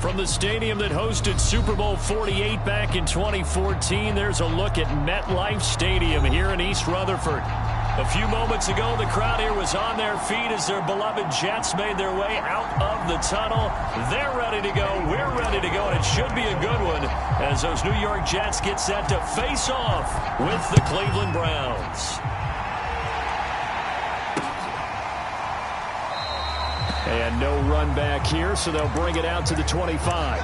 From the stadium that hosted Super Bowl 48 back in 2014, there's a look at MetLife Stadium here in East Rutherford. A few moments ago, the crowd here was on their feet as their beloved Jets made their way out of the tunnel. They're ready to go. We're ready to go, and it should be a good one as those New York Jets get set to face off with the Cleveland Browns. And no run back here, so they'll bring it out to the 25.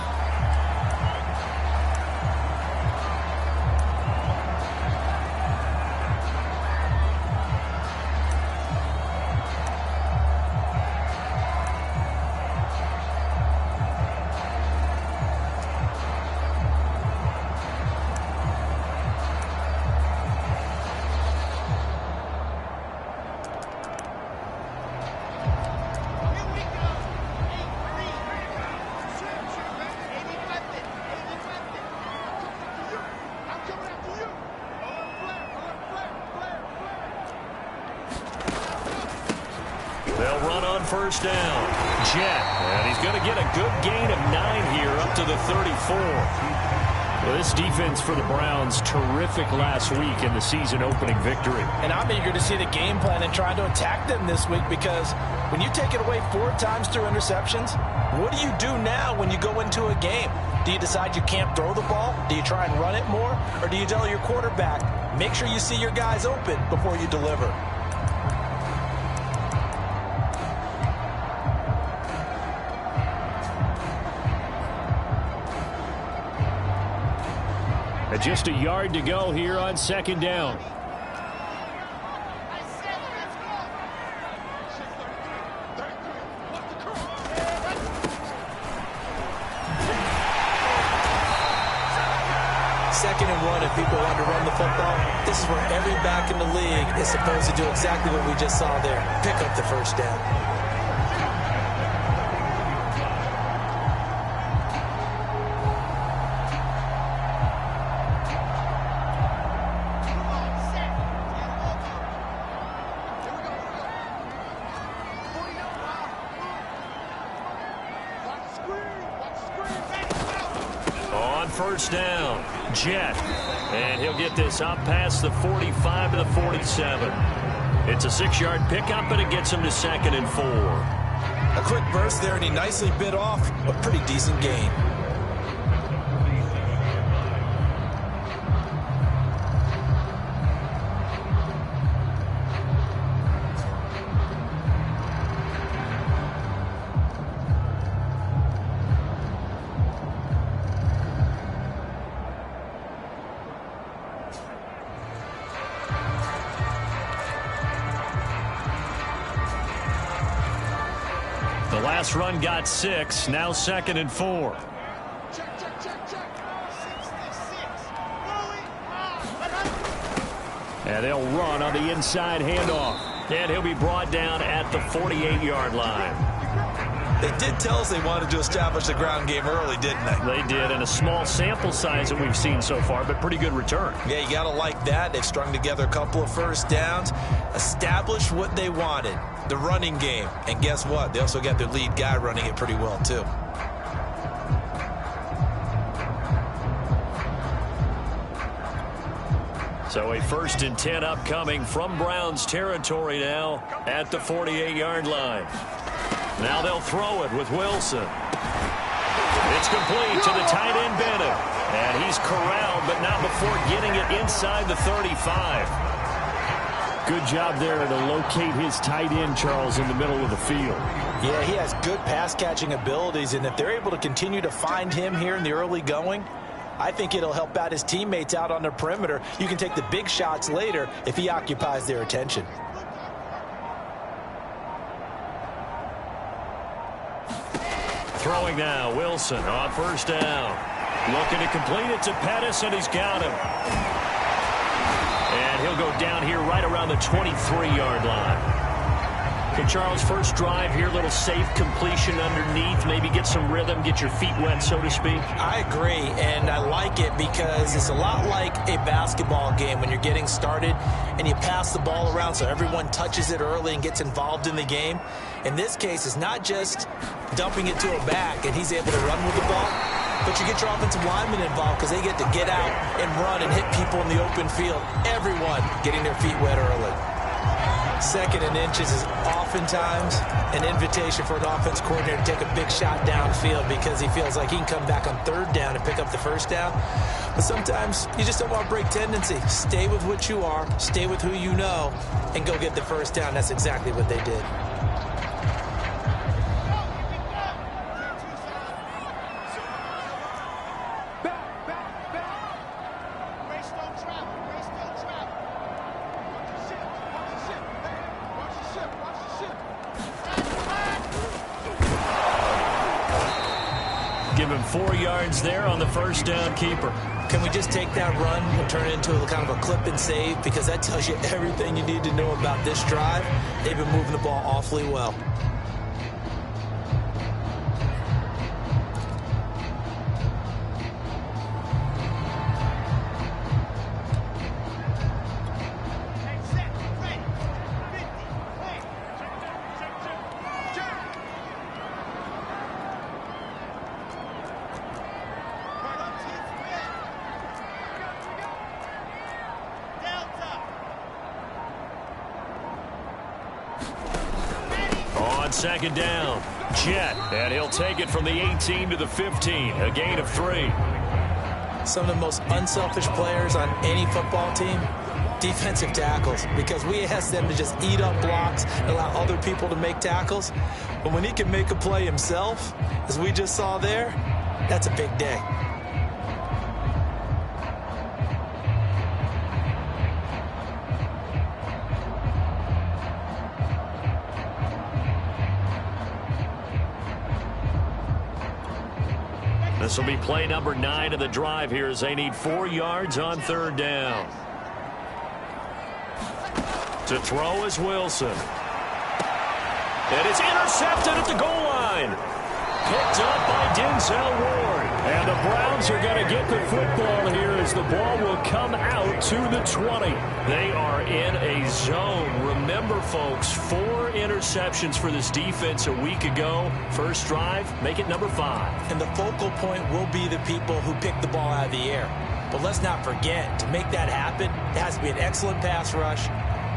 They'll run on first down. Jet, and he's going to get a good gain of 9 here up to the 34. Well, this defense for the Browns, terrific last week in the season-opening victory. And I'm eager to see the game plan and try to attack them this week, because when you take it away 4 times through interceptions, what do you do now when you go into a game? Do you decide you can't throw the ball? Do you try and run it more? Or do you tell your quarterback, make sure you see your guys open before you deliver? Just a yard to go here on second down. Second and 1, if people want to run the football, this is where every back in the league is supposed to do exactly what we just saw there. Pick up the first down. First down, Jet, and he'll get this up past the 45 to the 47. It's a 6-yard pickup, and it gets him to 2nd and 4. A quick burst there, and he nicely bit off a pretty decent gain. The last run got 6, now 2nd and 4. And they'll run on the inside handoff. And he'll be brought down at the 48-yard line. They did tell us they wanted to establish the ground game early, didn't they? They did, and a small sample size that we've seen so far, but pretty good return. Yeah, you got to like that. They've strung together a couple of first downs, established what they wanted, the running game. And guess what? They also got their lead guy running it pretty well, too. So a 1st and 10 upcoming from Browns territory now at the 48-yard line. Now they'll throw it with Wilson. It's complete to the tight end, Bennett. And he's corralled, but not before getting it inside the 35. Good job there to locate his tight end, Charles, in the middle of the field. Yeah, he has good pass-catching abilities, and if they're able to continue to find him here in the early going, I think it'll help out his teammates out on the perimeter. You can take the big shots later if he occupies their attention. Throwing now, Wilson on first down. Looking to complete it to Pettis, and he's got him. And he'll go down here right around the 23-yard line. So, Charles, first drive here, little safe completion underneath, maybe get some rhythm, get your feet wet, so to speak. I agree, and I like it because it's a lot like a basketball game when you're getting started and you pass the ball around so everyone touches it early and gets involved in the game. In this case, it's not just dumping it to a back and he's able to run with the ball, but you get your offensive linemen involved because they get to get out and run and hit people in the open field. Everyone getting their feet wet early. Second and inches is oftentimes an invitation for an offense coordinator to take a big shot downfield because he feels like he can come back on third down and pick up the first down. But sometimes you just don't want to break tendency. Stay with what you are, stay with who you know, and go get the first down. That's exactly what they did. Give him 4 yards there on the first down keeper. Can we just take that run and turn it into a kind of a clip and save? Because that tells you everything you need to know about this drive. They've been moving the ball awfully well. Second down, Jet, and he'll take it from the 18 to the 15, a gain of 3. Some of the most unselfish players on any football team, defensive tackles, because we ask them to just eat up blocks and allow other people to make tackles. But when he can make a play himself, as we just saw there, that's a big day. This will be play number 9 of the drive here as they need 4 yards on third down. To throw is Wilson. It is intercepted at the goal line. Picked up by Denzel Ward. And the Browns are going to get the football here as the ball will come out to the 20. They are in a zone. Remember, folks, 4 interceptions for this defense a week ago. First drive, make it number 5. And the focal point will be the people who pick the ball out of the air. But let's not forget, to make that happen, it has to be an excellent pass rush,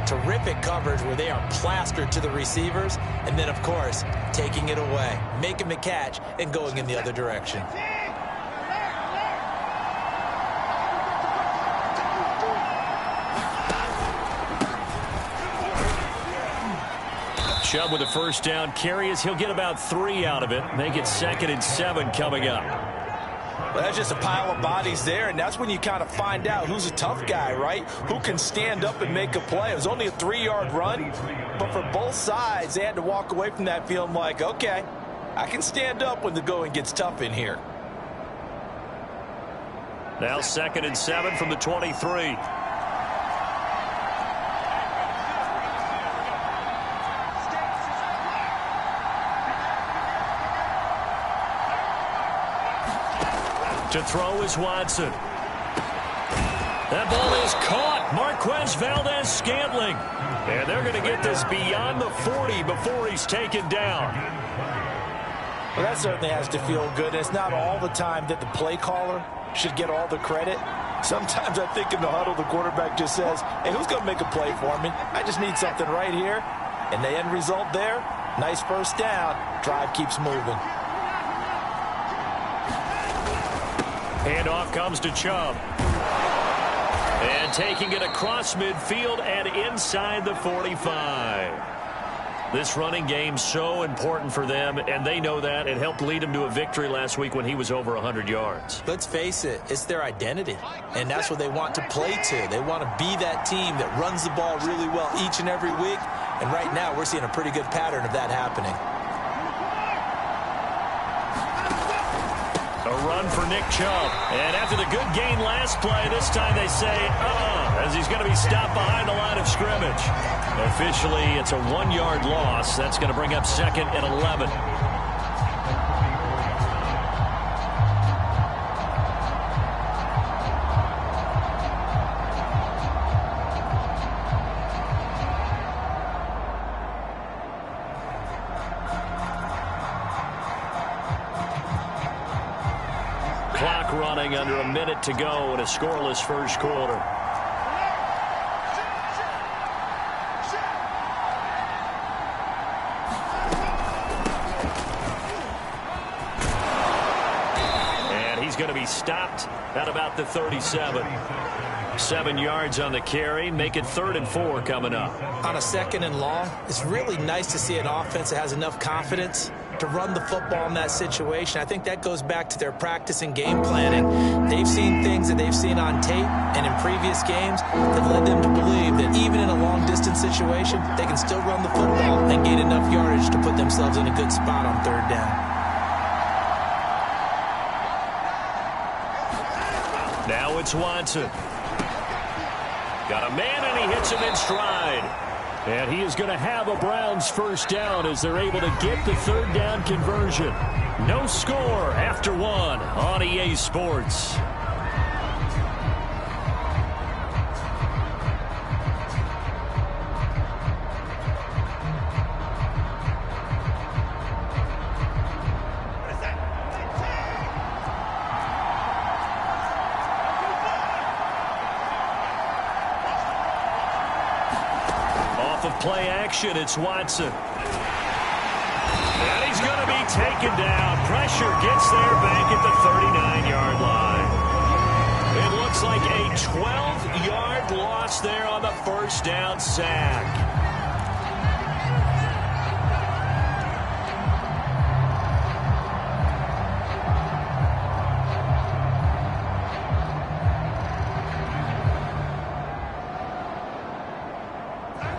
terrific coverage where they are plastered to the receivers, and then, of course, taking it away, making the catch, and going in the other direction. Chubb with a first down carry as he'll get about 3 out of it. Make it 2nd and 7 coming up. Well, that's just a pile of bodies there, and that's when you kind of find out who's a tough guy, right? Who can stand up and make a play. It was only a 3-yard run, but for both sides, they had to walk away from that feeling like, okay, I can stand up when the going gets tough in here. Now 2nd and 7 from the 23. To throw is Watson. That ball is caught. Marquez Valdez-Scantling. And they're going to get this beyond the 40 before he's taken down. Well, that certainly has to feel good. It's not all the time that the play caller should get all the credit. Sometimes I think in the huddle, the quarterback just says, hey, who's going to make a play for me? I just need something right here. And the end result there, nice first down. Drive keeps moving. Handoff comes to Chubb. And taking it across midfield and inside the 45. This running game so important for them, and they know that. It helped lead them to a victory last week when he was over 100 yards. Let's face it, it's their identity, and that's what they want to play to. They want to be that team that runs the ball really well each and every week, and right now we're seeing a pretty good pattern of that happening. A run for Nick Chubb. And after the good gain last play, this time they say, as he's going to be stopped behind the line of scrimmage. Officially, it's a 1-yard loss. That's going to bring up 2nd and 11. Clock running, under a minute to go in a scoreless first quarter. And he's going to be stopped at about the 37. 7 yards on the carry. Make it 3rd and 4 coming up. On a 2nd and long, it's really nice to see an offense that has enough confidence to run the football in that situation. I think that goes back to their practice and game planning. They've seen things that they've seen on tape and in previous games that led them to believe that even in a long-distance situation, they can still run the football and gain enough yardage to put themselves in a good spot on 3rd down. Now it's Watson. Got a man, and he hits him in stride. And he is going to have a Browns first down as they're able to get the 3rd down conversion. No score after 1 on EA Sports. Play action, it's Watson. And he's going to be taken down. Pressure gets there back at the 39-yard line. It looks like a 12-yard loss there on the first down sack.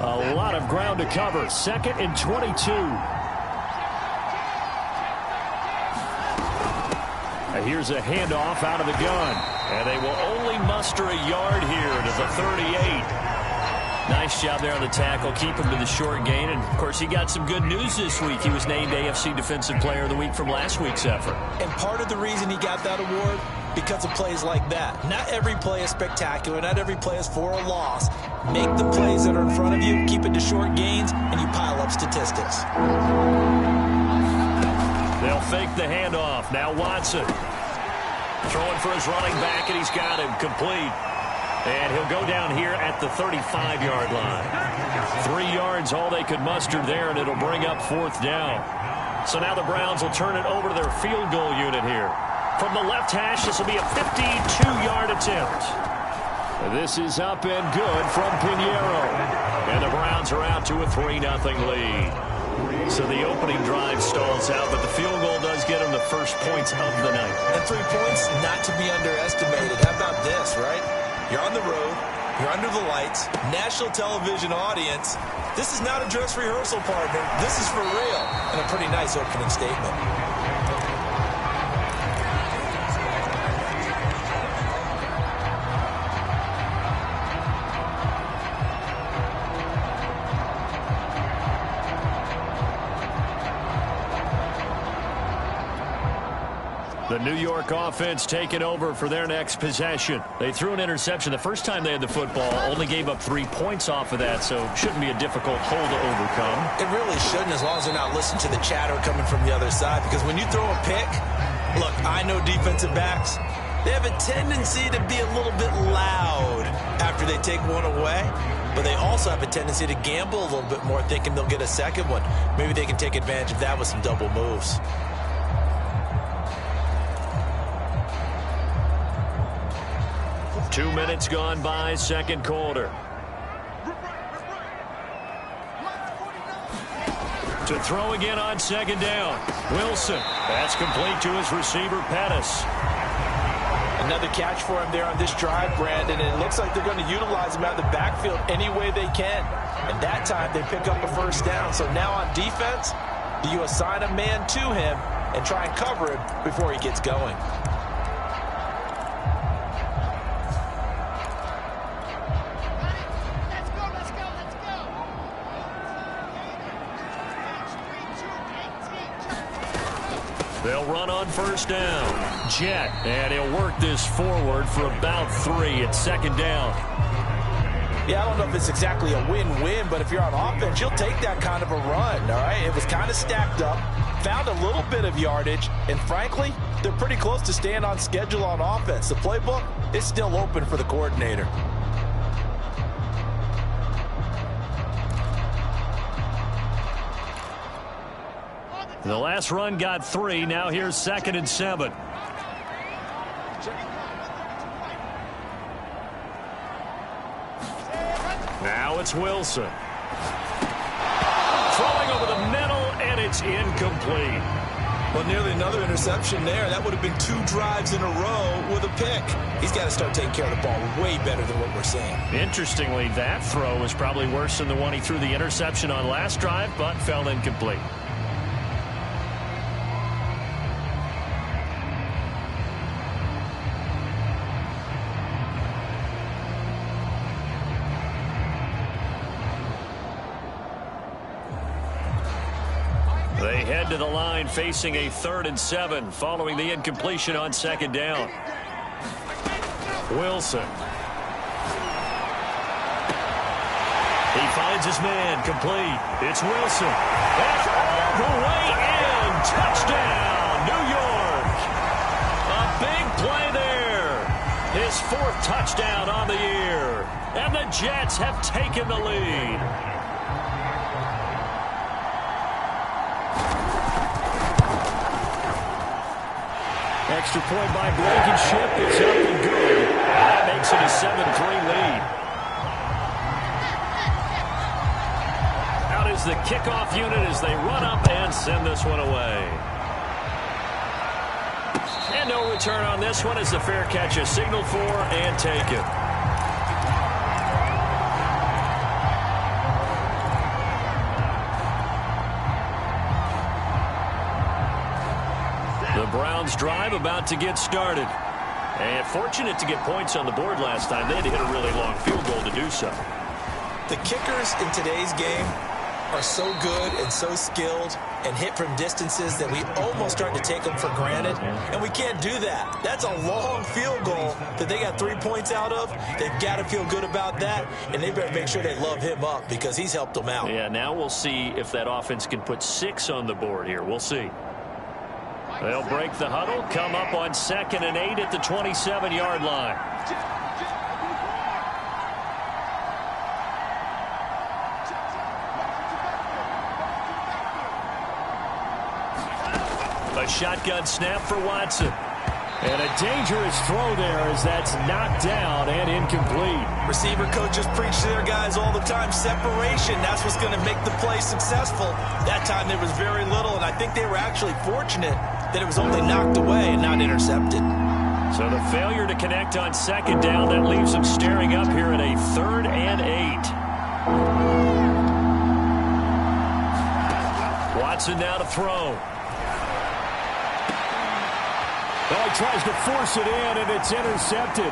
A lot of ground to cover. 2nd and 22. Here's a handoff out of the gun. And they will only muster a yard here to the 38. Nice job there on the tackle. Keep him to the short gain. And, of course, he got some good news this week. He was named AFC Defensive Player of the Week from last week's effort. And part of the reason he got that award, because of plays like that. Not every play is spectacular. Not every play is for a loss. Make the plays that are in front of you, keep it to short gains, and you pile up statistics. They'll fake the handoff. Now Watson throwing for his running back, and he's got him complete. And he'll go down here at the 35-yard line. 3 yards, all they could muster there, and it'll bring up 4th down. So now the Browns will turn it over to their field goal unit here. From the left hash, this will be a 52-yard attempt. This is up and good from Pinheiro. And the Browns are out to a 3-0 lead. So the opening drive stalls out, but the field goal does get them the first points of the night. And 3 points, not to be underestimated. How about this, right? You're on the road. You're under the lights. National television audience. This is not a dress rehearsal, partner. This is for real. And a pretty nice opening statement. The New York offense taking over for their next possession. They threw an interception the first time they had the football, only gave up 3 points off of that, so shouldn't be a difficult hole to overcome. It really shouldn't, as long as they're not listening to the chatter coming from the other side, because when you throw a pick, look, I know defensive backs, they have a tendency to be a little bit loud after they take one away, but they also have a tendency to gamble a little bit more, thinking they'll get a second one. Maybe they can take advantage of that with some double moves. Two minutes gone by, second quarter. To throw again on second down. Wilson. That's complete to his receiver, Pettis. Another catch for him there on this drive, Brandon, and it looks like they're going to utilize him out of the backfield any way they can. And that time they pick up a first down. So now on defense, do you assign a man to him and try and cover him before he gets going? They'll run on first down. Jet, and he'll work this forward for about 3. It's second down. Yeah, I don't know if it's exactly a win-win, but if you're on offense, you'll take that kind of a run, all right? It was kind of stacked up, found a little bit of yardage, and frankly, they're pretty close to staying on schedule on offense. The playbook is still open for the coordinator. The last run got 3. Now here's 2nd and 7. Now it's Wilson. Throwing over the middle, and it's incomplete. Well, nearly another interception there. That would have been 2 drives in a row with a pick. He's got to start taking care of the ball way better than what we're seeing. Interestingly, that throw was probably worse than the one he threw the interception on last drive, but fell incomplete. They head to the line facing a 3rd and 7 following the incompletion on 2nd down. Wilson. He finds his man, complete. It's Wilson. That's all the way in. Touchdown, New York. A big play there. His 4th touchdown on the year. And the Jets have taken the lead. Extra point by Blankenship. It's up and good. That makes it a 7-3 lead. Out is the kickoff unit as they run up and send this one away. And no return on this one as the fair catch is signaled for and taken. The Browns drive about to get started. And fortunate to get points on the board last time. They had to hit a really long field goal to do so. The kickers in today's game are so good and so skilled and hit from distances that we almost start to take them for granted. And we can't do that. That's a long field goal that they got 3 points out of. They've got to feel good about that. And they better make sure they love him up because he's helped them out. Yeah, now we'll see if that offense can put 6 on the board here. We'll see. They'll break the huddle, come up on 2nd and 8 at the 27-yard line. A shotgun snap for Watson. And a dangerous throw there as that's knocked down and incomplete. Receiver coaches preach to their guys all the time. Separation, that's what's going to make the play successful. That time there was very little, and I think they were actually fortunate that it was only knocked away and not intercepted. So the failure to connect on 2nd down, that leaves them staring up here at a 3rd and 8. Watson now to throw. Oh, he tries to force it in, and it's intercepted.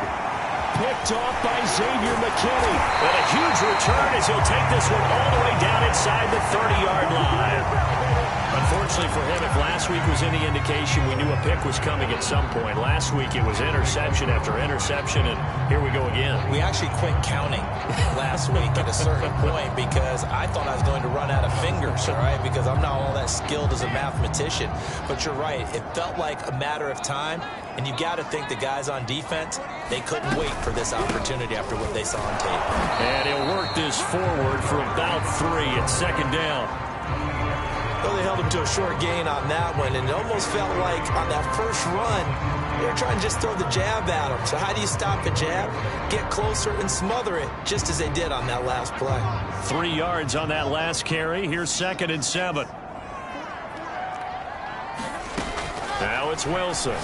Picked off by Xavier McKinney. And a huge return as he'll take this one all the way down inside the 30-yard line. Unfortunately for him, if last week was any indication, we knew a pick was coming at some point. Last week it was interception after interception, and here we go again. We actually quit counting last week at a certain point because I thought I was going to run out of fingers, all right, because I'm not all that skilled as a mathematician. But you're right. It felt like a matter of time, and you got to think the guys on defense, they couldn't wait for this opportunity after what they saw on tape. And he'll work this forward for about 3 at 2nd down. Well, they held him to a short gain on that one, and it almost felt like on that first run, they were trying to just throw the jab at him. So how do you stop a jab? Get closer and smother it, just as they did on that last play. 3 yards on that last carry. Here's 2nd and 7. Now it's Wilson.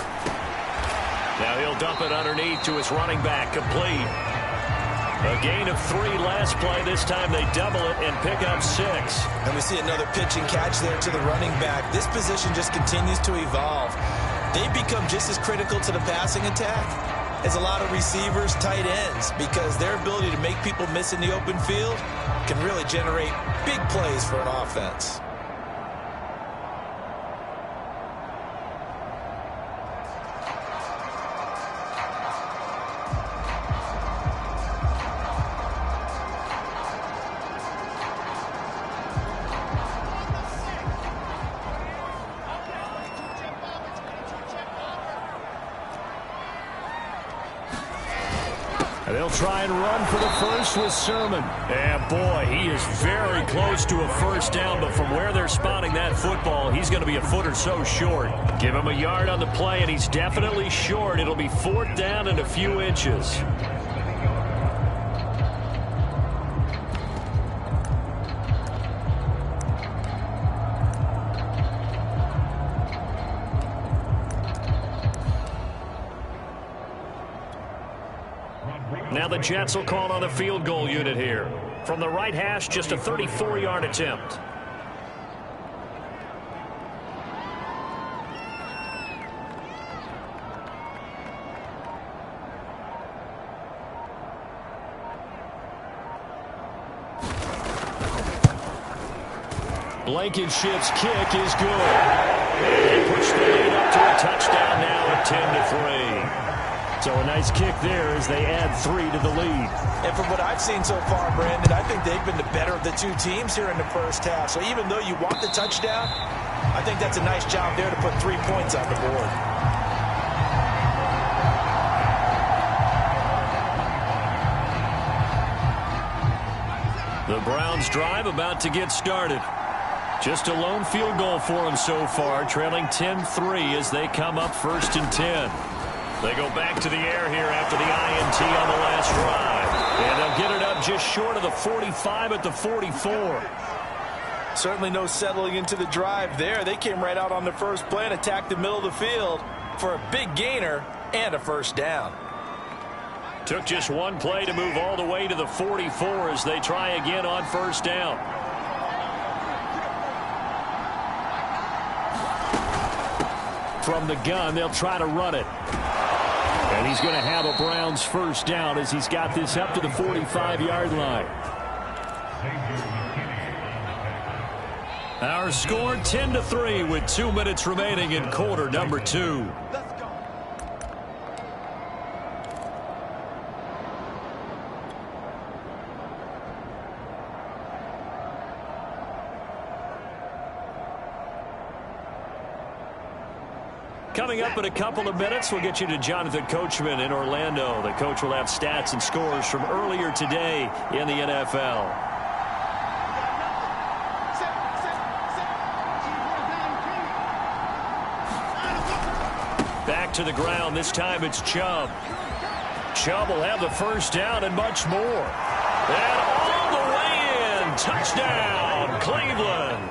Now he'll dump it underneath to his running back, complete. A gain of 3 last play. This time they double it and pick up 6. And we see another pitch and catch there to the running back. This position just continues to evolve. They become just as critical to the passing attack as a lot of receivers, tight ends, because their ability to make people miss in the open field can really generate big plays for an offense. And they'll try and run for the first with Sermon. And boy, he is very close to a first down, but from where they're spotting that football, he's going to be a foot or so short. Give him a yard on the play, and he's definitely short. It'll be 4th down and a few inches. Now the Jets will call on a field goal unit here. From the right hash, just a 34-yard attempt. Blankenship's kick is good. They push the lead up to a touchdown now at 10-3. So a nice kick there as they add 3 to the lead. And from what I've seen so far, Brandon, I think they've been the better of the two teams here in the first half. So even though you want the touchdown, I think that's a nice job there to put 3 points on the board. The Browns drive about to get started. Just a lone field goal for them so far, trailing 10-3 as they come up 1st and 10. They go back to the air here after the INT on the last drive. And they'll get it up just short of the 45 at the 44. Certainly no settling into the drive there. They came right out on the first play and attacked the middle of the field for a big gainer and a first down. Took just one play to move all the way to the 44 as they try again on first down. From the gun, they'll try to run it. And he's going to have a Browns first down as he's got this up to the 45-yard line. Our score 10-3 with 2 minutes remaining in quarter number 2. Coming up in a couple of minutes, we'll get you to Jonathan Coachman in Orlando. The coach will have stats and scores from earlier today in the NFL. Back to the ground. This time it's Chubb. Chubb will have the first down and much more. And all the way in. Touchdown, Cleveland.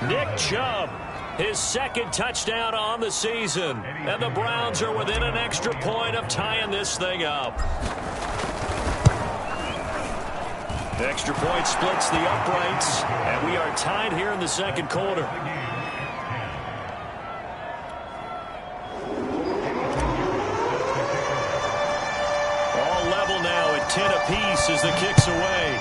Nick Chubb. His 2nd touchdown on the season. And the Browns are within an extra point of tying this thing up. The extra point splits the uprights. And we are tied here in the 2nd quarter. All level now at 10 apiece as the kick's away.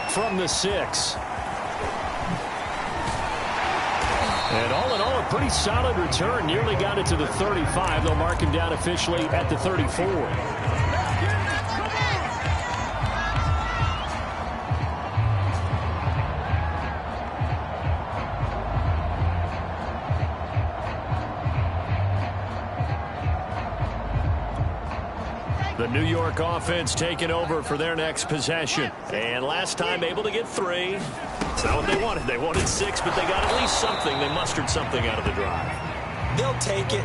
From the 6. And all in all, a pretty solid return. Nearly got it to the 35. They'll mark him down officially at the 34. The New York offense taking over for their next possession. And last time able to get 3. It's not what they wanted. They wanted 6, but they got at least something. They mustered something out of the drive. They'll take it.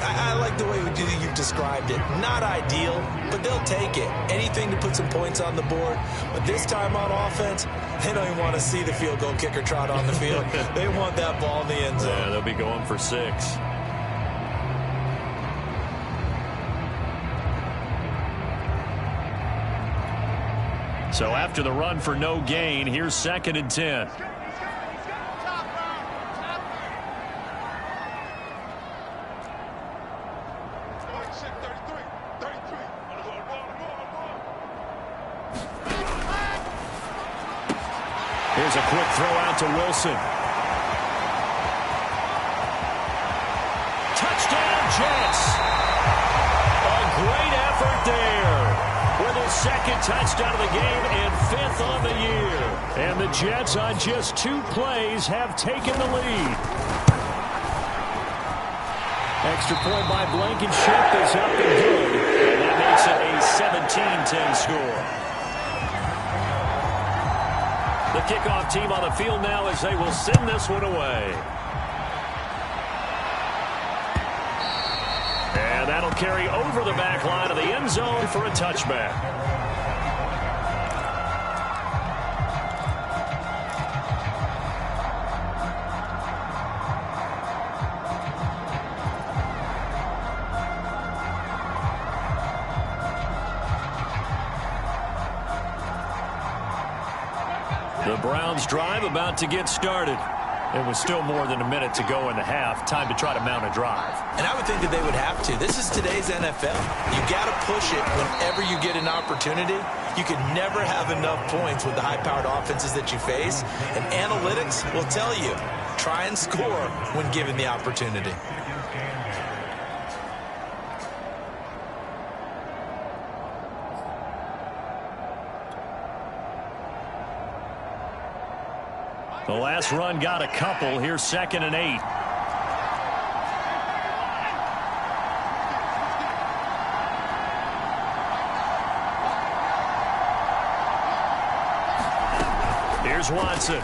I like the way you've described it. Not ideal, but they'll take it. Anything to put some points on the board. But this time on offense, they don't even want to see the field goal kicker trot on the field. They want that ball in the end zone. Yeah, they'll be going for 6. So after the run for no gain, here's 2nd and 10. Here's a quick throw out to Wilson. Touchdown, Jets. A great effort there. With his 2nd touchdown of the game and 5th on the year. And the Jets on just 2 plays have taken the lead. Extra point by Blankenship is up and good. And that makes it a 17-10 score. The kickoff team on the field now as they will send this one away. And that'll carry over the back line of the end zone for a touchback. The Browns drive about to get started. It was still more than a minute to go in the half. Time to try to mount a drive. And I would think that they would have to. This is today's NFL. You got to push it whenever you get an opportunity. You can never have enough points with the high-powered offenses that you face. And analytics will tell you, try and score when given the opportunity. The last run got a couple. Here's 2nd and 8. Here's Watson.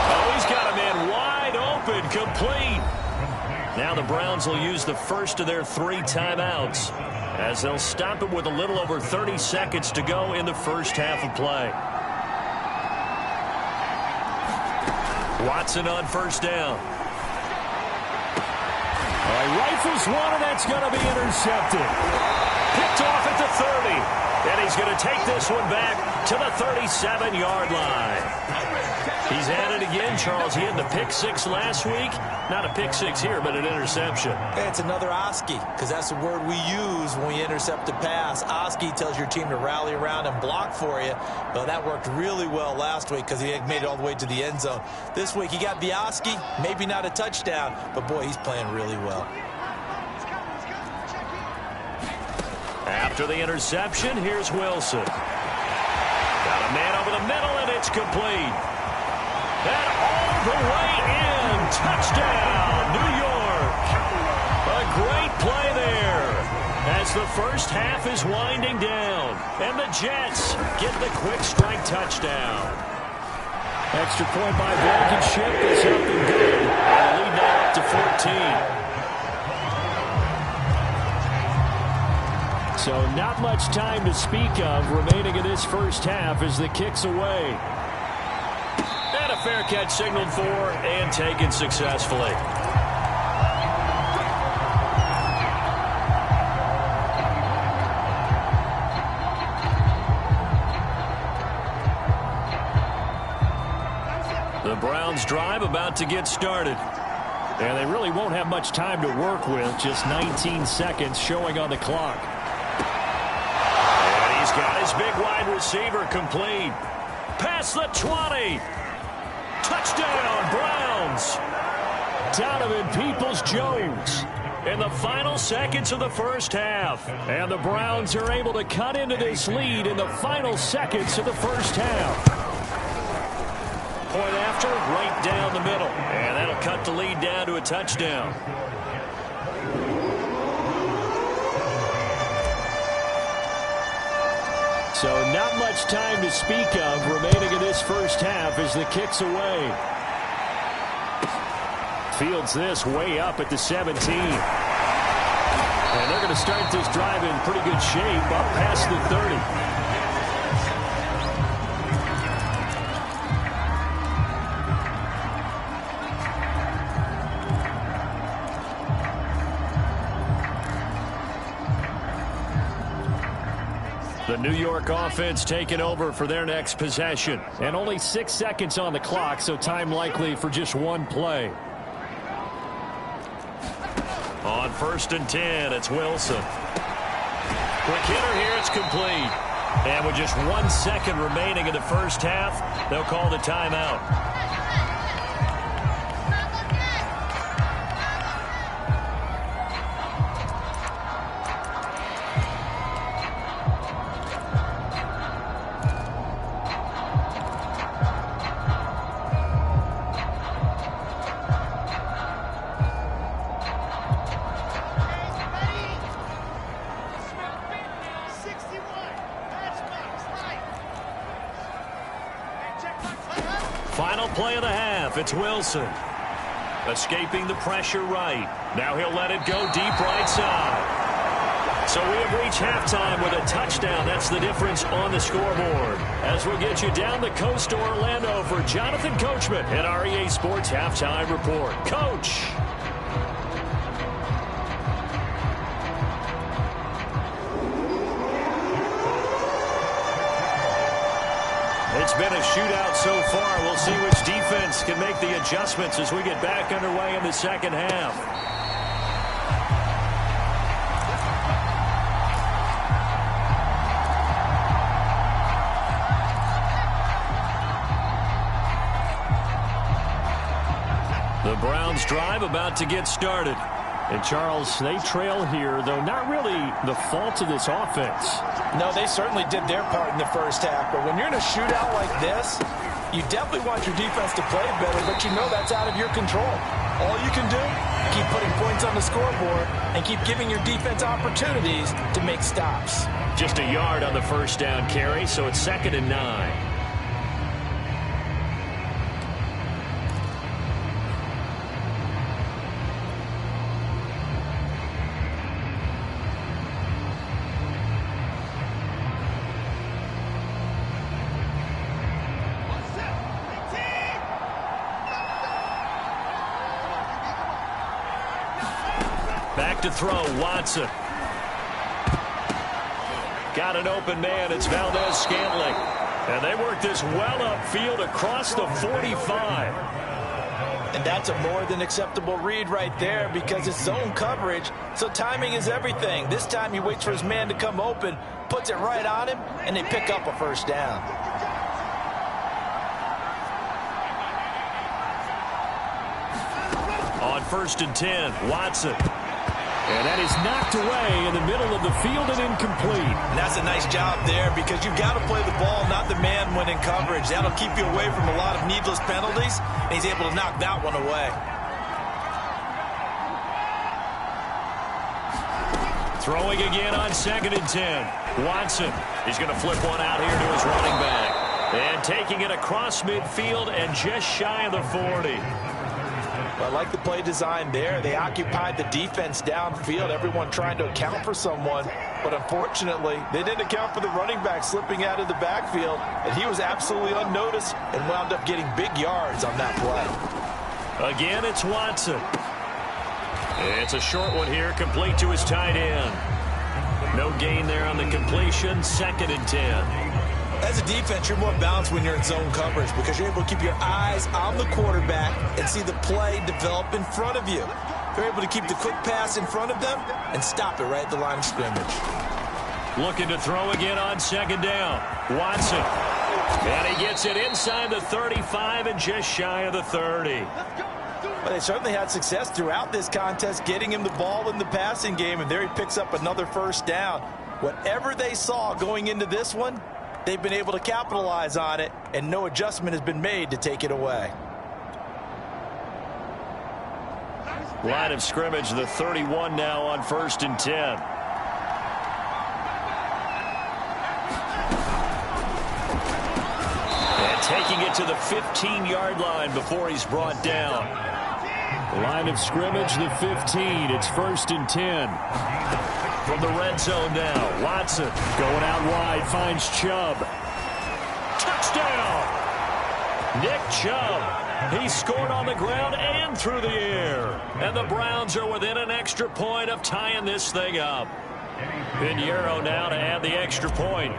Oh, he's got a man wide open, complete. Now the Browns will use the first of their 3 timeouts, as they'll stop it with a little over 30 seconds to go in the first half of play. Watson on first down. He rifles one, and that's going to be intercepted. Picked off at the 30. And he's going to take this one back to the 37-yard line. He's at it again, Charles. He had the pick 6 last week. Not a pick 6 here, but an interception. Hey, it's another Oski, because that's the word we use when we intercept a pass. Oski tells your team to rally around and block for you. Well, that worked really well last week because he made it all the way to the end zone. This week, he got the Oski, maybe not a touchdown, but, boy, he's playing really well. After the interception, here's Wilson. Got a man over the middle, and it's complete. And all the way in. Touchdown, New York. A great play there as the first half is winding down. And the Jets get the quick strike touchdown. Extra point by Blankenship is up and good. And the lead now up to 14. So not much time to speak of remaining in this first half as the kick's away. And a fair catch signaled for and taken successfully. The Browns drive about to get started. And they really won't have much time to work with. Just 19 seconds showing on the clock. He's got his big wide receiver complete. Past the 20. Touchdown, Browns. Donovan Peoples-Jones in the final seconds of the first half. And the Browns are able to cut into this lead in the final seconds of the first half. Point after, right down the middle. And that'll cut the lead down to a touchdown. So not much time to speak of remaining in this first half as the kick's away. Fields this way up at the 17. And they're going to start this drive in pretty good shape up past the 30. The New York offense taking over for their next possession. And only 6 seconds on the clock, so time likely for just one play. On 1st and 10, it's Wilson. Quick hitter here, it's complete. And with just 1 second remaining in the first half, they'll call the timeout. Final play of the half. It's Wilson. Escaping the pressure right. Now he'll let it go deep right side. So we have reached halftime with a touchdown. That's the difference on the scoreboard. As we'll get you down the coast to Orlando for Jonathan Coachman at our EA Sports Halftime Report. Coach. It's been a shootout so far. We'll see which defense can make the adjustments as we get back underway in the second half. The Browns drive about to get started. And, Charles, they trail here, though not really the fault of this offense. No, they certainly did their part in the first half. But when you're in a shootout like this, you definitely want your defense to play better, but you know that's out of your control. All you can do, keep putting points on the scoreboard and keep giving your defense opportunities to make stops. Just a yard on the first down carry, so it's 2nd and 9. Back to throw, Watson. Got an open man, it's Valdez-Scantling. And they work this well upfield across the 45. And that's a more than acceptable read right there because it's zone coverage, so timing is everything. This time he waits for his man to come open, puts it right on him, and they pick up a first down. On 1st and 10, Watson. And that is knocked away in the middle of the field and incomplete. And that's a nice job there because you've got to play the ball, not the man when in coverage. That'll keep you away from a lot of needless penalties, and he's able to knock that one away. Throwing again on 2nd and 10. Watson. He's going to flip one out here to his running back. And taking it across midfield and just shy of the 40. I like the play design there. They occupied the defense downfield, everyone trying to account for someone. But unfortunately, they didn't account for the running back slipping out of the backfield. And he was absolutely unnoticed and wound up getting big yards on that play. Again, it's Watson. It's a short one here, complete to his tight end. No gain there on the completion, 2nd and 10. As a defense, you're more balanced when you're in zone coverage because you're able to keep your eyes on the quarterback and see the play develop in front of you. You're able to keep the quick pass in front of them and stop it right at the line of scrimmage. Looking to throw again on 2nd down. Watson. And he gets it inside the 35 and just shy of the 30. Well, they certainly had success throughout this contest getting him the ball in the passing game, and there he picks up another first down. Whatever they saw going into this one, they've been able to capitalize on it, and no adjustment has been made to take it away. Line of scrimmage, the 31 now on 1st and 10. And taking it to the 15-yard line before he's brought down. Line of scrimmage, the 15. It's 1st and 10. From the red zone now, Watson going out wide, finds Chubb. Touchdown! Nick Chubb. He scored on the ground and through the air. And the Browns are within an extra point of tying this thing up. Pinheiro now to add the extra point.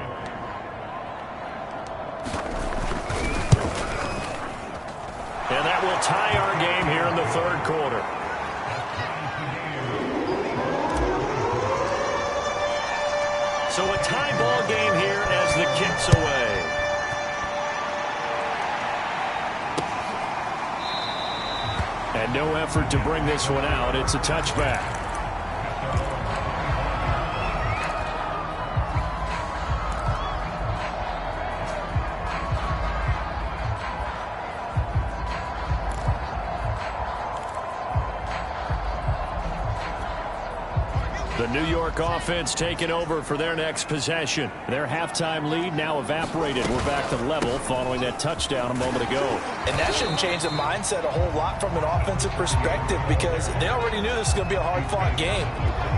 And that will tie our game here in the 3rd quarter. So a tie ball game here as the kick's away. And no effort to bring this one out. It's a touchback. The New York offense taking over for their next possession. Their halftime lead now evaporated. We're back to level following that touchdown a moment ago. And that shouldn't change the mindset a whole lot from an offensive perspective because they already knew this was going to be a hard-fought game.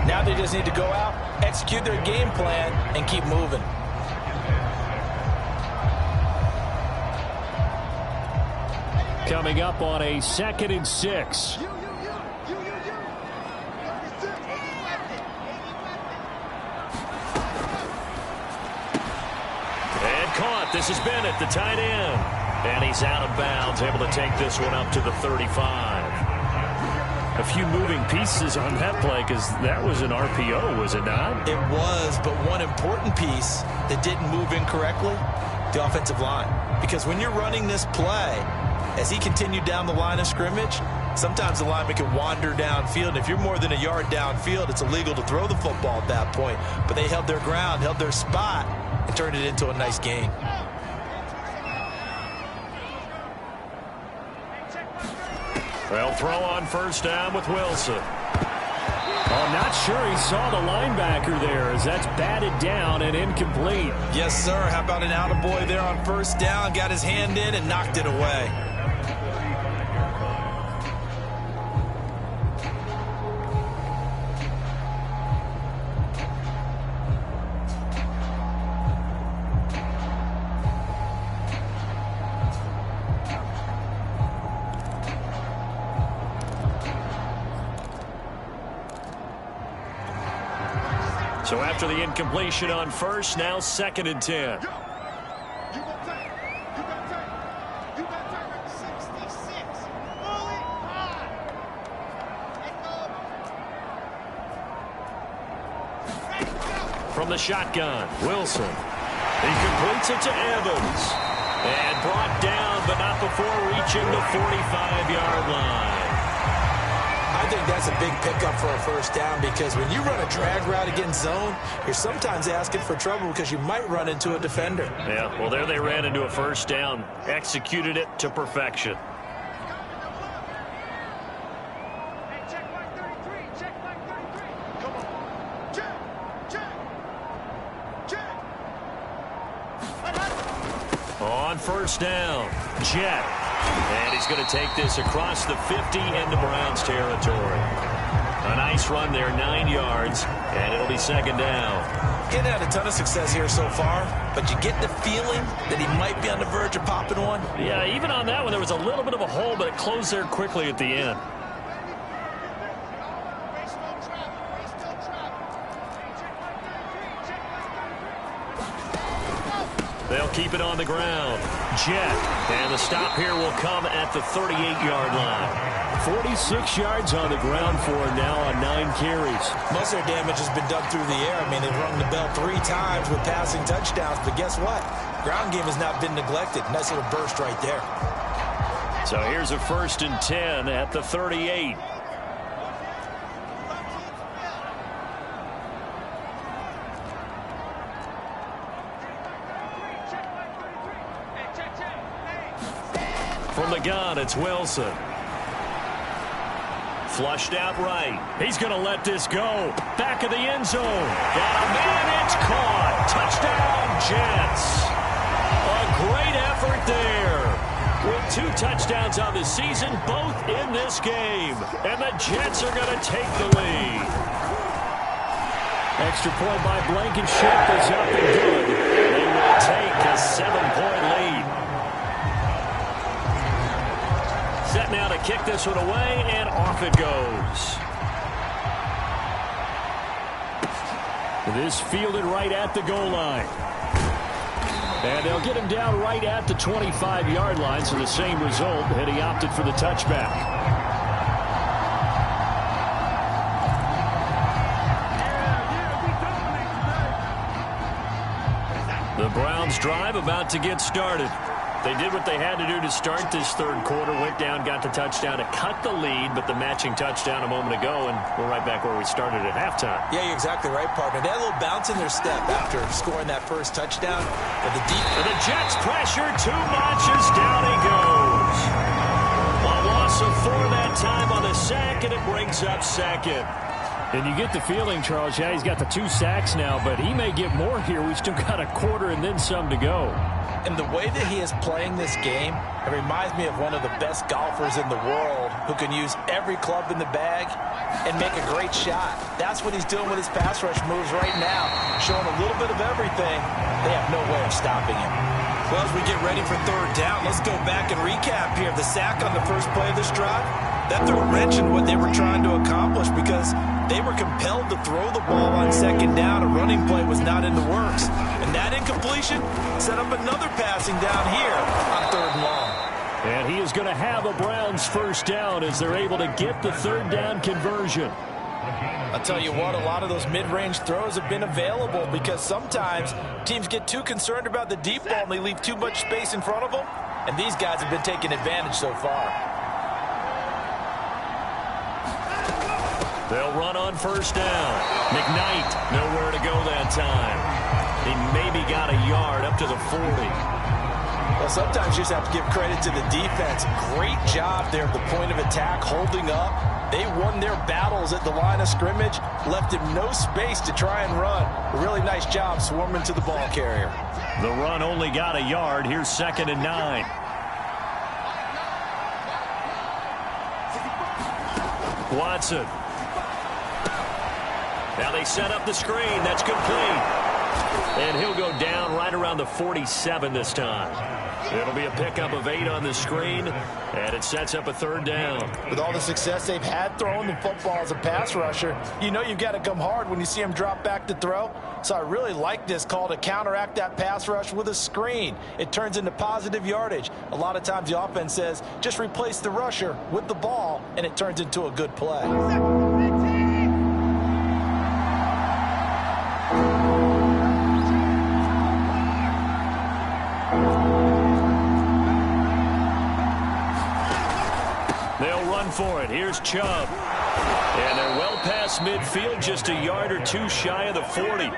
Now they just need to go out, execute their game plan, and keep moving. Coming up on a 2nd and 6. Caught. This is Bennett, the tight end. And he's out of bounds, able to take this one up to the 35. A few moving pieces on that play because that was an RPO, was it not? It was, but one important piece that didn't move incorrectly, the offensive line. Because when you're running this play, as he continued down the line of scrimmage, sometimes the lineman can wander downfield. And if you're more than a yard downfield, it's illegal to throw the football at that point. But they held their ground, held their spot, and turned it into a nice gain. They'll throw on first down with Wilson. I'm not sure he saw the linebacker there as that's batted down and incomplete. Yes, sir. How about an attaboy there on first down? Got his hand in and knocked it away. So after the incompletion on first, now 2nd and 10. From the shotgun, Wilson. He completes it to Evans. And brought down, but not before reaching the 45-yard line. I think that's a big pickup for a first down because when you run a drag route against zone, you're sometimes asking for trouble because you might run into a defender. Yeah, well, there they ran into a first down, executed it to perfection. On first down, Jet. And he's going to take this across the 50 into Browns territory. A nice run there, 9 yards, and it'll be 2nd down. Getting had a ton of success here so far, but you get the feeling that he might be on the verge of popping one. Yeah, even on that one, there was a little bit of a hole, but it closed there quickly at the end. They'll keep it on the ground. Jet. And the stop here will come at the 38-yard line. 46 yards on the ground for him now on 9 carries. Most of their damage has been done through the air. I mean, they've rung the bell 3 times with passing touchdowns. But guess what? Ground game has not been neglected. Nice little burst right there. So here's a 1st and 10 at the 38. From the gun, it's Wilson. Flushed out right. He's going to let this go. Back of the end zone. Got a man. It's caught. Touchdown, Jets. A great effort there. With 2 touchdowns on the season, both in this game. And the Jets are going to take the lead. Extra point by Blankenship is up and good. They will take a 7-point lead. Set now to kick this one away, and off it goes. This fielded right at the goal line. And they'll get him down right at the 25-yard line, so the same result, and he opted for the touchback. The Browns drive about to get started. They did what they had to do to start this 3rd quarter, went down, got the touchdown to cut the lead, but the matching touchdown a moment ago, and we're right back where we started at halftime. Yeah, you're exactly right, partner. They had a little bounce in their step after scoring that first touchdown. But the Jets pressure too much as down he goes. A loss of 4 that time on the sack, and it brings up 2nd. And you get the feeling, Charles, yeah, he's got the 2 sacks now, but he may get more here. We've still got a quarter and then some to go. And the way that he is playing this game, it reminds me of one of the best golfers in the world who can use every club in the bag and make a great shot. That's what he's doing with his pass rush moves right now, showing a little bit of everything. They have no way of stopping him. Well, as we get ready for third down, let's go back and recap here. The sack on the first play of this drive, that threw a wrench in what they were trying to accomplish because they were compelled to throw the ball on second down. A running play was not in the works. And that incompletion set up another passing down here on third and long. And he is going to have a Browns first down as they're able to get the third down conversion. I'll tell you what, a lot of those mid-range throws have been available because sometimes teams get too concerned about the deep ball and they leave too much space in front of them. And these guys have been taking advantage so far. They'll run on first down. McKnight, nowhere to go that time. He maybe got a yard up to the 40. Well, sometimes you just have to give credit to the defense. Great job there at the point of attack, holding up. They won their battles at the line of scrimmage, left him no space to try and run. A really nice job swarming to the ball carrier. The run only got a yard. Here's 2nd and 9. Watson. Now they set up the screen. That's complete. And he'll go down right around the 47 this time. It'll be a pickup of 8 on the screen, and it sets up a third down. With all the success they've had throwing the football as a pass rusher, you know you've got to come hard when you see him drop back to throw. So I really like this call to counteract that pass rush with a screen. It turns into positive yardage. A lot of times the offense says, just replace the rusher with the ball, and it turns into a good play. For it. Here's Chubb. And they're well past midfield, just a yard or 2 shy of the 40.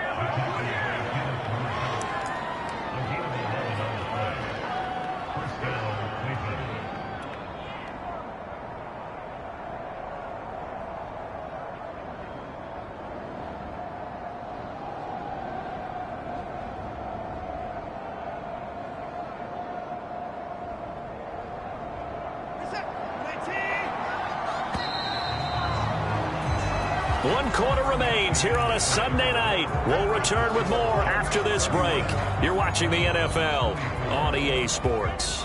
One quarter remains here on a Sunday night. We'll return with more after this break. You're watching the NFL on EA Sports.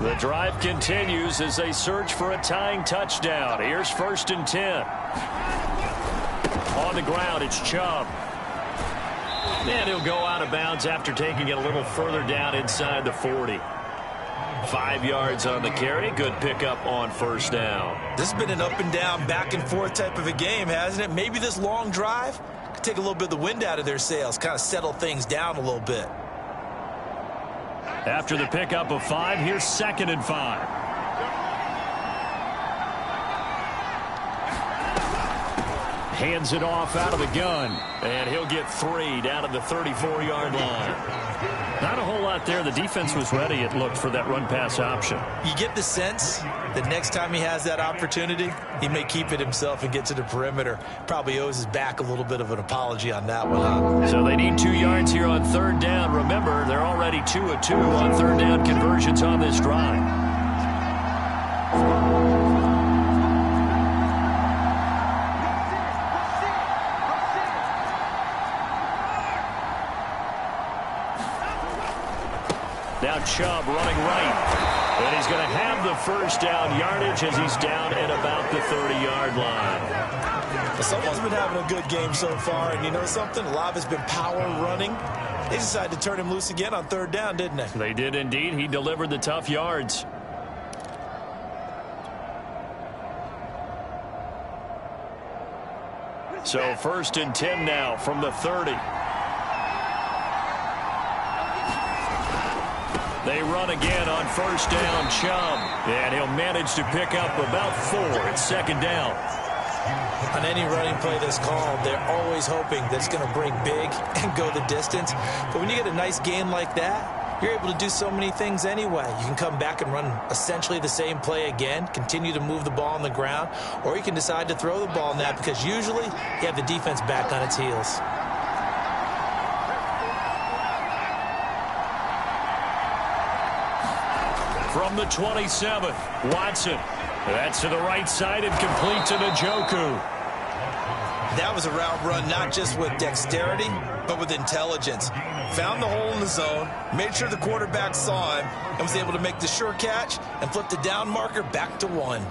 The drive continues as they search for a tying touchdown. Here's 1st and 10. On the ground, it's Chubb. And he'll go out of bounds after taking it a little further down inside the 40. 5 yards on the carry. Good pickup on first down. This has been an up and down, back and forth type of a game, hasn't it? Maybe this long drive could take a little bit of the wind out of their sails, kind of settle things down a little bit. After the pickup of 5, here's 2nd and 5. Hands it off out of the gun. And he'll get 3 down to the 34-yard line. Not a whole lot there. The defense was ready, it looked, for that run-pass option. You get the sense that next time he has that opportunity, he may keep it himself and get to the perimeter. Probably owes his back a little bit of an apology on that one, huh? So they need 2 yards here on third down. Remember, they're already 2 of 2 on third down conversions on this drive. Now Chubb running right. And he's going to have the first down yardage as he's down at about the 30-yard line. Someone's been having a good game so far, and you know something? A lot of it's been power running. They decided to turn him loose again on third down, didn't they? They did indeed. He delivered the tough yards. So 1st and 10 now from the 30. They run again on first down, Chubb. And he'll manage to pick up about 4. It's 2nd down. On any running play that's called, they're always hoping that it's going to break big and go the distance. But when you get a nice gain like that, you're able to do so many things anyway. You can come back and run essentially the same play again, continue to move the ball on the ground, or you can decide to throw the ball now because usually you have the defense back on its heels. From the 27th, Watson. That's to the right side and complete to Njoku. That was a route run not just with dexterity, but with intelligence. Found the hole in the zone, made sure the quarterback saw him, and was able to make the sure catch and flip the down marker back to 1.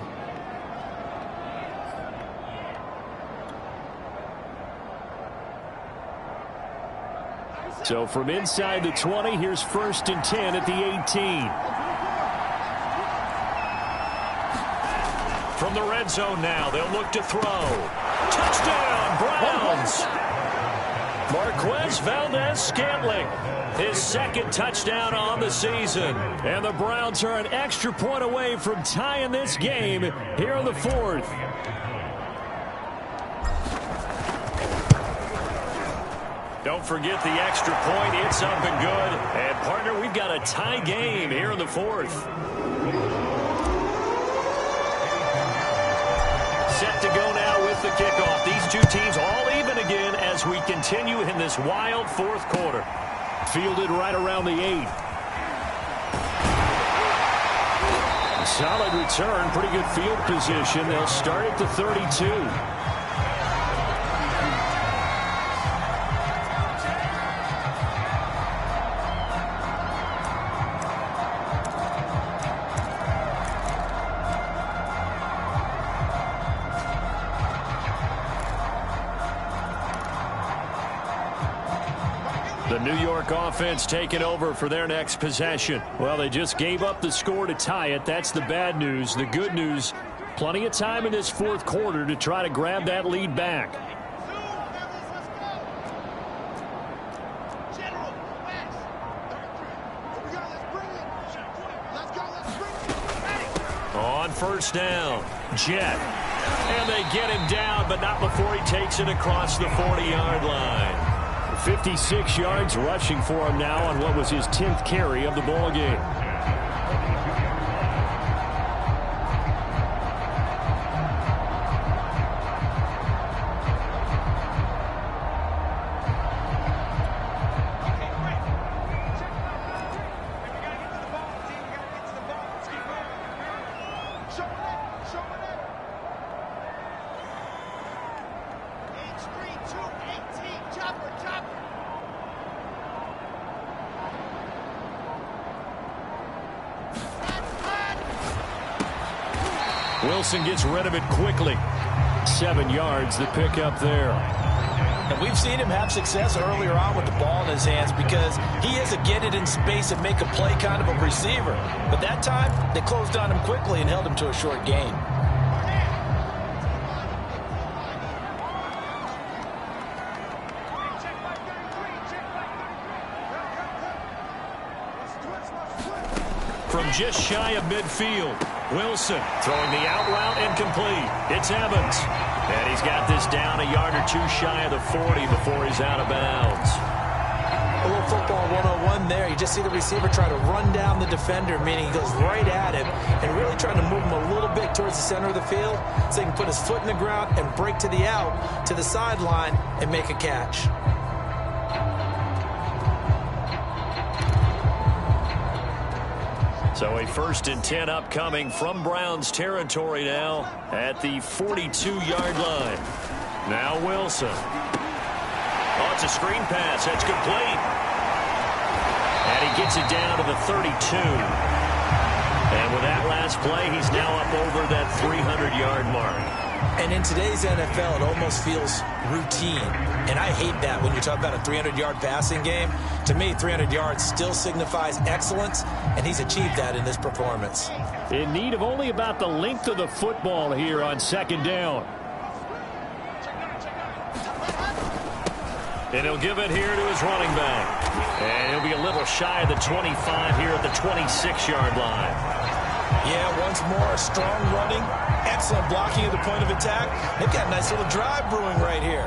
So from inside the 20, here's 1st and 10 at the 18. From the red zone now, they'll look to throw. Touchdown, Browns! Marquez Valdez-Scantling, his 2nd touchdown on the season. And the Browns are an extra point away from tying this game here in the 4th. Don't forget the extra point. It's up and good. And, partner, we've got a tie game here in the 4th. Set to go now with the kickoff. These two teams all even again as we continue in this wild 4th quarter. Fielded right around the 8. Solid return, pretty good field position. They'll start at the 32. The New York offense taking over for their next possession. Well, they just gave up the score to tie it. That's the bad news. The good news, plenty of time in this 4th quarter to try to grab that lead back. On 1st down, Jet. And they get him down, but not before he takes it across the 40-yard line. 56 yards rushing for him now on what was his 10th carry of the ball game. Wilson gets rid of it quickly. 7 yards, the pickup there. And we've seen him have success earlier on with the ball in his hands because he is a get it in space and make a play kind of a receiver. But that time, they closed on him quickly and held him to a short gain. From just shy of midfield, Wilson throwing the out route and complete. It's Evans. And he's got this down a yard or two shy of the 40 before he's out of bounds. A little football 101 there. You just see the receiver try to run down the defender, meaning he goes right at him and really trying to move him a little bit towards the center of the field so he can put his foot in the ground and break to the out, to the sideline, and make a catch. So a 1st and 10 upcoming from Browns territory now at the 42-yard line. Now Wilson. Oh, it's a screen pass. That's complete. And he gets it down to the 32. And with that last play, he's now up over that 300-yard mark. And in today's NFL, it almost feels routine. And I hate that when you talk about a 300-yard passing game. To me, 300 yards still signifies excellence, and he's achieved that in this performance. In need of only about the length of the football here on 2nd down. And he'll give it here to his running back. And he'll be a little shy of the 25 here at the 26-yard line. Yeah, once more, strong running, excellent blocking at the point of attack. They've got a nice little drive brewing right here.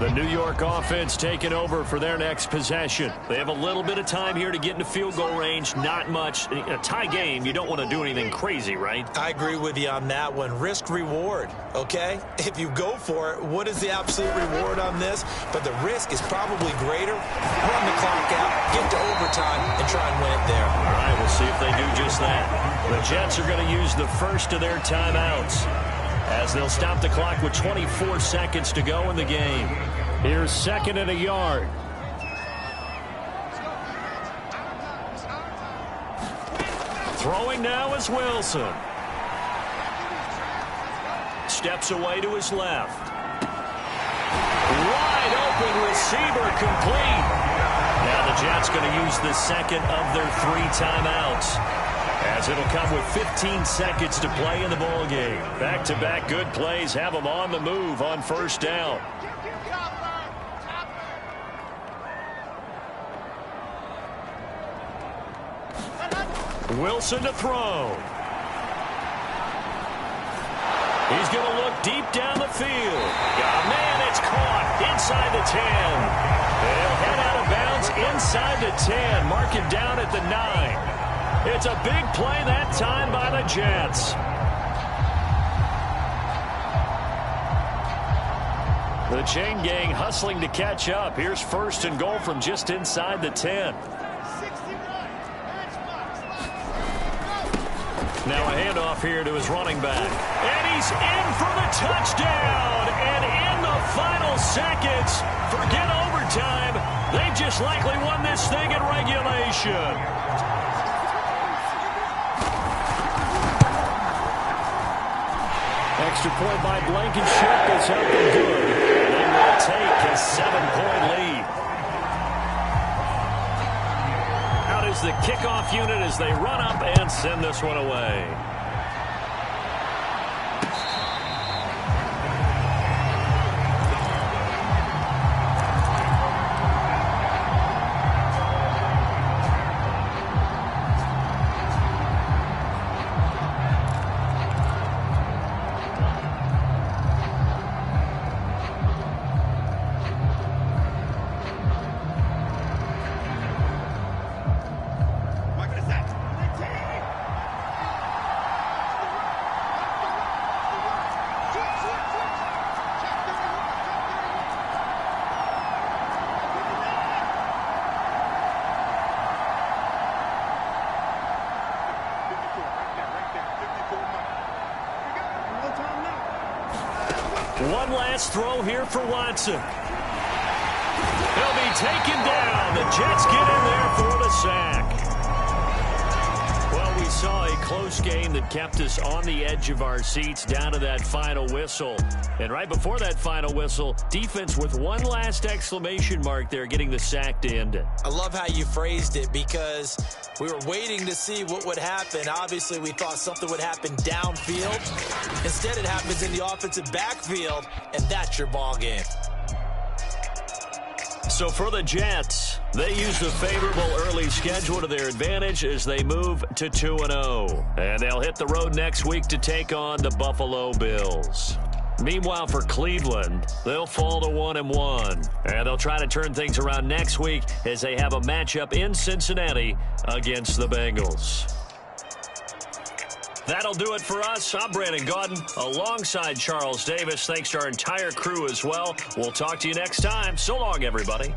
The New York offense taking over for their next possession. They have a little bit of time here to get into field goal range. Not much. In a tie game, you don't want to do anything crazy, right? I agree with you on that one. Risk-reward, okay? If you go for it, what is the absolute reward on this? But the risk is probably greater. Run the clock out, get to overtime, and try and win it there. All right, we'll see if they do just that. The Jets are going to use the first of their timeouts as they'll stop the clock with 24 seconds to go in the game. Here's 2nd and a yard. Throwing now is Wilson. Steps away to his left. Wide open receiver complete. Now the Jets going to use the second of their 3 timeouts, as it'll come with 15 seconds to play in the ball game. Back-to-back good plays have them on the move on first down. Wilson to throw. He's going to look deep down the field. Oh, man, it's caught inside the 10. They'll head out of bounds inside the 10. Mark it down at the 9. It's a big play that time by the Jets. The chain gang hustling to catch up. Here's 1st and goal from just inside the 10. Now a handoff here to his running back. And he's in for the touchdown. And in the final seconds, forget overtime. They've just likely won this thing in regulation. Extra point by Blankenship is up and good. They will take a 7-point lead. Out is the kickoff unit as they run up and send this one away. One last throw here for Watson. He'll be taken down. The Jets get in there for the sack. Well, we saw a close game that kept us on the edge of our seats down to that final whistle. And right before that final whistle, defense with one last exclamation mark there, getting the sack to end it. I love how you phrased it, because we were waiting to see what would happen. Obviously, we thought something would happen downfield. Instead, it happens in the offensive backfield, and that's your ball game. So for the Jets, they use the favorable early schedule to their advantage as they move to 2-0. And they'll hit the road next week to take on the Buffalo Bills. Meanwhile, for Cleveland, they'll fall to 1-1. And they'll try to turn things around next week as they have a matchup in Cincinnati against the Bengals. That'll do it for us. I'm Brandon Gaudin alongside Charles Davis. Thanks to our entire crew as well. We'll talk to you next time. So long, everybody.